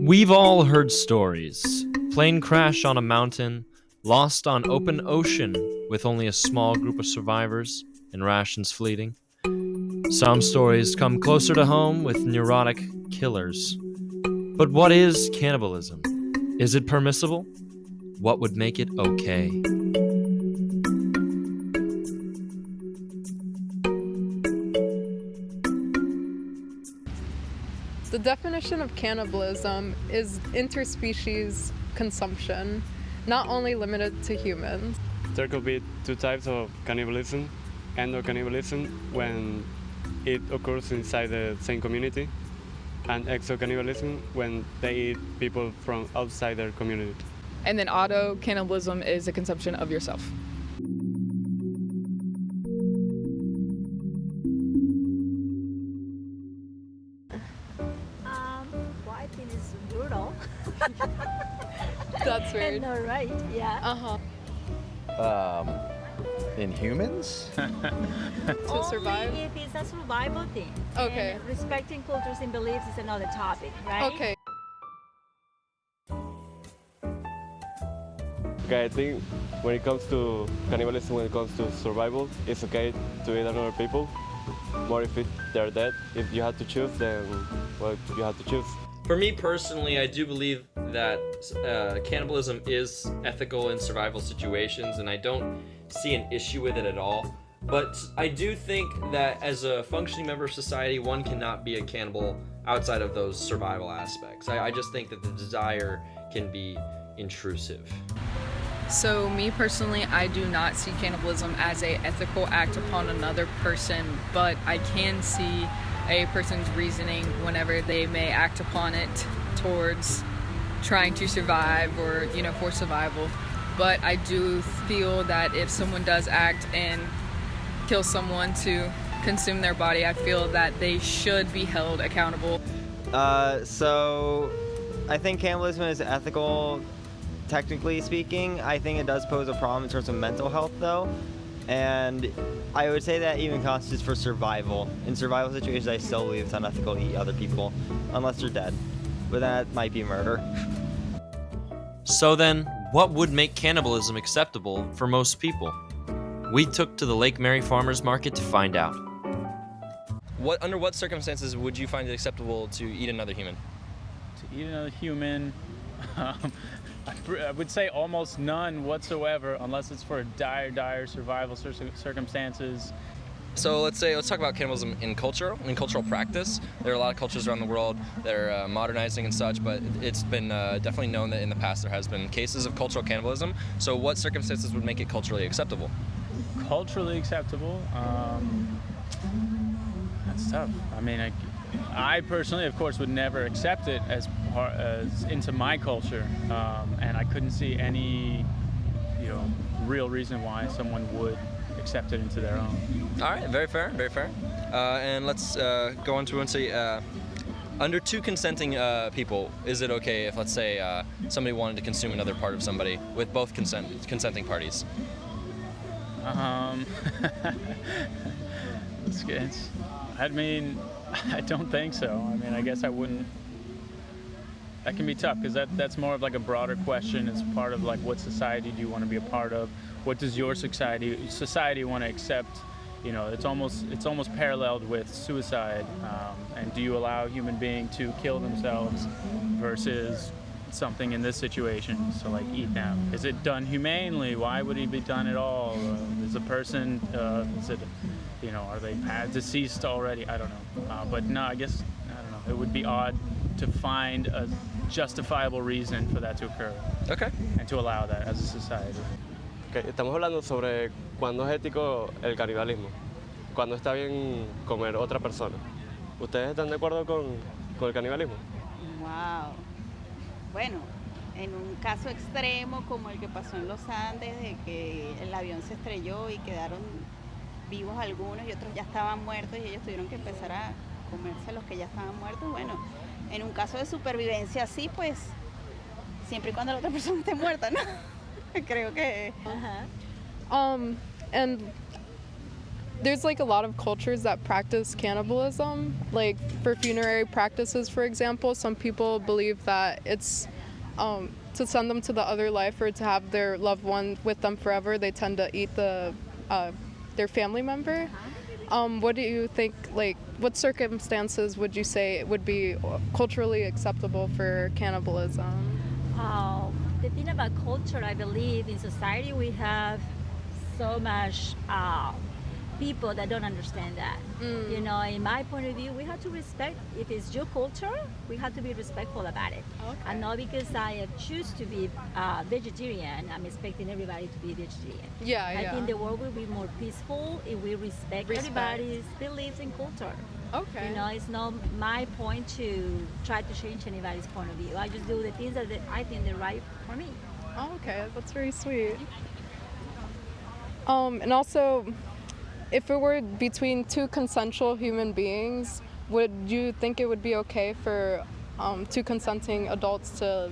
We've all heard stories. Plane crash on a mountain, lost on open ocean with only a small group of survivors and rations fleeting. Some stories come closer to home with neurotic killers. But what is cannibalism? Is it permissible? What would make it okay? The definition of cannibalism is interspecies consumption, not only limited to humans. There could be two types of cannibalism. Endocannibalism, when it occurs inside the same community, and exocannibalism, when they eat people from outside their community. And then auto-cannibalism is the consumption of yourself. I think it's brutal. That's weird. Not right, yeah. In humans? To survive? Only if it's a survival thing. Okay. And respecting cultures and beliefs is another topic, right? Okay. Okay, I think when it comes to cannibalism, when it comes to survival, it's okay to eat another people. More if they're dead. If you have to choose, then well, you have to choose. For me personally, I do believe that cannibalism is ethical in survival situations, and I don't see an issue with it at all. But I do think that as a functioning member of society, one cannot be a cannibal outside of those survival aspects. I just think that the desire can be intrusive. So me personally, I do not see cannibalism as an ethical act upon another person, but I can see a person's reasoning whenever they may act upon it towards trying to survive or, for survival. But I do feel that if someone does act and kill someone to consume their body, I feel that they should be held accountable. So I think cannibalism is ethical, technically speaking. I think it does pose a problem in terms of mental health, though. And I would say that even constitutes for survival. In survival situations, I still believe it's unethical to eat other people, unless they're dead. But that might be murder. So then, what would make cannibalism acceptable for most people? We took to the Lake Mary Farmers Market to find out. Under what circumstances would you find it acceptable to eat another human? To eat another human, I would say almost none whatsoever, unless it's for dire survival circumstances. So let's talk about cannibalism in cultural practice. There are a lot of cultures around the world that are modernizing and such, but it's been definitely known that in the past there has been cases of cultural cannibalism. So what circumstances would make it culturally acceptable? Culturally acceptable? That's tough. I mean, I personally, of course, would never accept it as into my culture, and I couldn't see any, real reason why someone would accept it into their own. All right, very fair, very fair. And let's go on to and say, under two consenting people, is it okay if, let's say, somebody wanted to consume another part of somebody with both consenting parties? That's good. I mean, I don't think so. I mean, I guess I wouldn't. That can be tough because that's more of like a broader question. It's part of like what society do you want to be a part of? What does your society want to accept? It's almost paralleled with suicide. And do you allow a human being to kill themselves versus something in this situation? So like eat them. Is it done humanely? Why would it be done at all? Is a person? Is it? Are they deceased already? I don't know. But no, I don't know. It would be odd to find a justifiable reason for that to occur. Okay. And to allow that as a society. Okay, estamos hablando sobre cuándo es ético el canibalismo, cuándo está bien comer otra persona. ¿Ustedes están de acuerdo con el canibalismo? Wow. Bueno, en un caso extremo como el que pasó en los Andes, de que el avión se estrelló y quedaron vivos algunos y otros ya estaban muertos y ellos tuvieron que empezar a comerse a los que ya estaban muertos. Bueno, en un caso de supervivencia así, pues, siempre y cuando la otra persona esté muerta, ¿no? Creo que... And there's like a lot of cultures that practice cannibalism. Like for funerary practices, for example, some people believe that it's to send them to the other life or to have their loved one with them forever. They tend to eat their family member. What do you think, like, what circumstances would you say would be culturally acceptable for cannibalism? The thing about culture, I believe in society we have so much people that don't understand that. You know, in my point of view, we have to respect, if it's your culture, we have to be respectful about it. Okay. And not because I choose to be vegetarian, I'm expecting everybody to be vegetarian. Yeah, I think the world will be more peaceful if we respect everybody's beliefs and culture. Okay. You know, it's not my point to try to change anybody's point of view. I just do the things that I think are right for me. Oh, okay, that's very sweet. And also, if it were between two consensual human beings, would you think it would be okay for two consenting adults to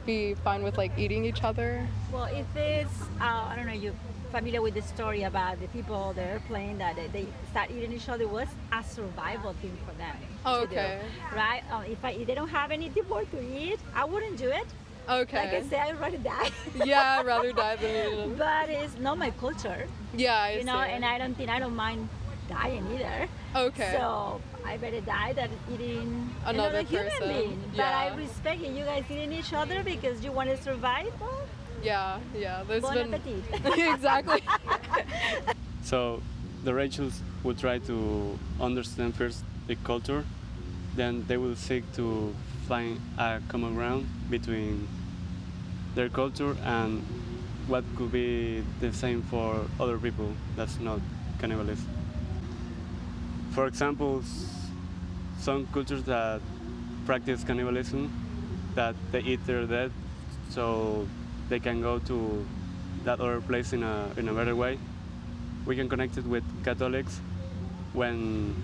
be fine with like eating each other? Well, if it's, I don't know, you're familiar with the story about the people on the airplane that they start eating each other, was a survival thing for them. Oh, to do, okay. right? If they don't have anything more to eat, I wouldn't do it. Okay. Like I say, I'd rather die. Yeah, I'd rather die than eat it. But it's not my culture. Yeah, I You know, see. and I don't mind dying either. Okay. So I better die than eating Another human person. being. But Yeah. I respect you guys eating each other because you want to survive. Well, Yeah, there's bon been appetit. exactly. So the Rachels will try to understand first the culture, then they will seek to find a common ground between their culture and what could be the same for other people that's not cannibalism. For example, some cultures that practice cannibalism, that they eat their dead so they can go to that other place in a better way. We can connect it with Catholics when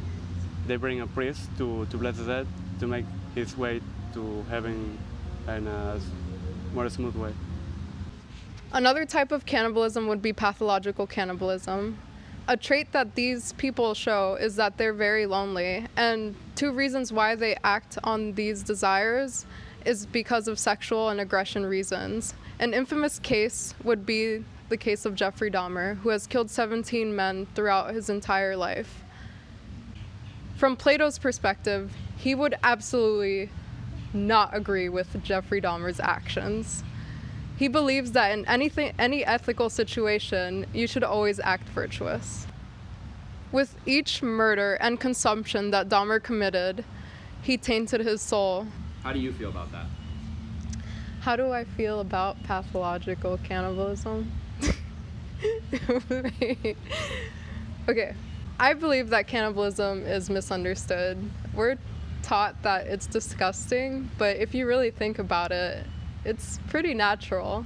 they bring a priest to bless the dead to make his way to heaven in a more smooth way. Another type of cannibalism would be pathological cannibalism. A trait that these people show is that they're very lonely, and two reasons why they act on these desires is because of sexual and aggression reasons. An infamous case would be the case of Jeffrey Dahmer, who has killed 17 men throughout his entire life. From Plato's perspective, he would absolutely not agree with Jeffrey Dahmer's actions. He believes that in any ethical situation, you should always act virtuous. With each murder and consumption that Dahmer committed, he tainted his soul. How do you feel about that? How do I feel about pathological cannibalism? Okay, I believe that cannibalism is misunderstood. We're taught that it's disgusting, but if you really think about it, it's pretty natural.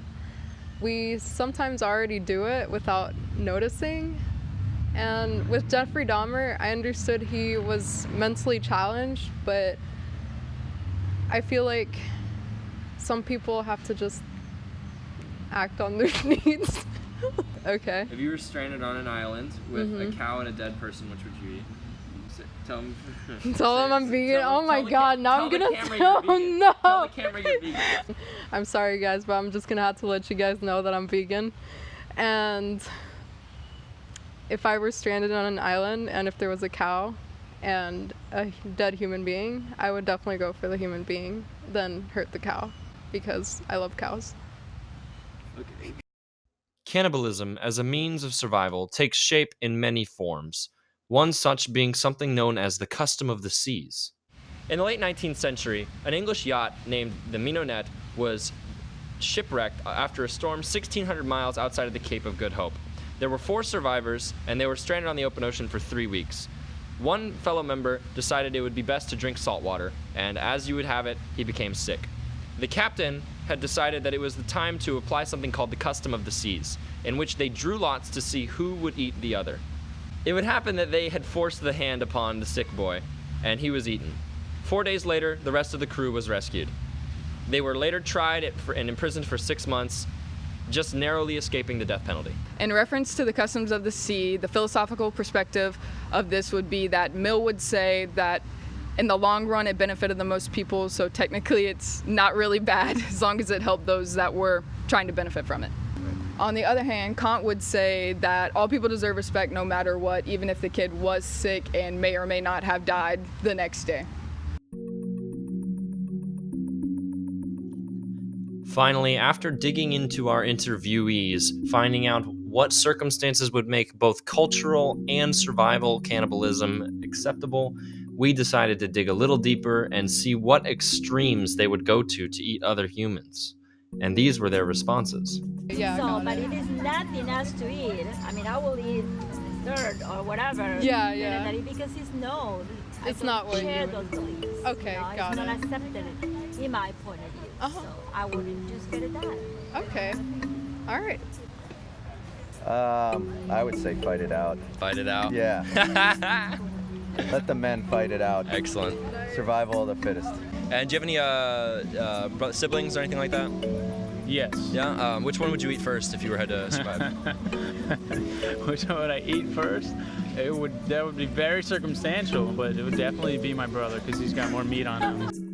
We sometimes already do it without noticing. And with Jeffrey Dahmer, I understood he was mentally challenged, but I feel like some people have to just act on their needs. Okay. If you were stranded on an island with a cow and a dead person, which would you eat? Tell them. Tell them I'm vegan. Oh my god, now I'm gonna Tell tell no. Tell the camera you're vegan. I'm sorry guys, but I'm just gonna have to let you guys know that I'm vegan. And if I were stranded on an island and if there was a cow and a dead human being, I would definitely go for the human being than hurt the cow because I love cows. Okay. Cannibalism as a means of survival takes shape in many forms, one such being something known as the custom of the seas. In the late 19th century, an English yacht named the Mignonette was shipwrecked after a storm 1,600 miles outside of the Cape of Good Hope. There were 4 survivors, and they were stranded on the open ocean for 3 weeks. One fellow member decided it would be best to drink salt water, and as you would have it, he became sick. The captain had decided that it was the time to apply something called the custom of the seas, in which they drew lots to see who would eat the other. It would happen that they had forced the hand upon the sick boy, and he was eaten. 4 days later, the rest of the crew was rescued. They were later tried and imprisoned for 6 months, just narrowly escaping the death penalty. In reference to the customs of the sea, the philosophical perspective of this would be that Mill would say that in the long run it benefited the most people, so technically it's not really bad as long as it helped those that were trying to benefit from it. On the other hand, Kant would say that all people deserve respect no matter what, even if the kid was sick and may or may not have died the next day. Finally, after digging into our interviewees, finding out what circumstances would make both cultural and survival cannibalism acceptable, we decided to dig a little deeper and see what extremes they would go to eat other humans. And these were their responses. Yeah, So, but it is nothing else to eat. I mean, I will eat dirt or whatever. Yeah, yeah. Because it's no. It's not what share you those beliefs. Okay, got it's not it. accepted in my point of view. Uh-huh. So I wouldn't just get it done. Okay. All right. I would say fight it out. Fight it out. Yeah. Let the men fight it out. Excellent. Survival of the fittest. And do you have any siblings or anything like that? Yes. Yeah? Which one would you eat first if you had to survive? Which one would I eat first? That would be very circumstantial, but it would definitely be my brother because he's got more meat on him.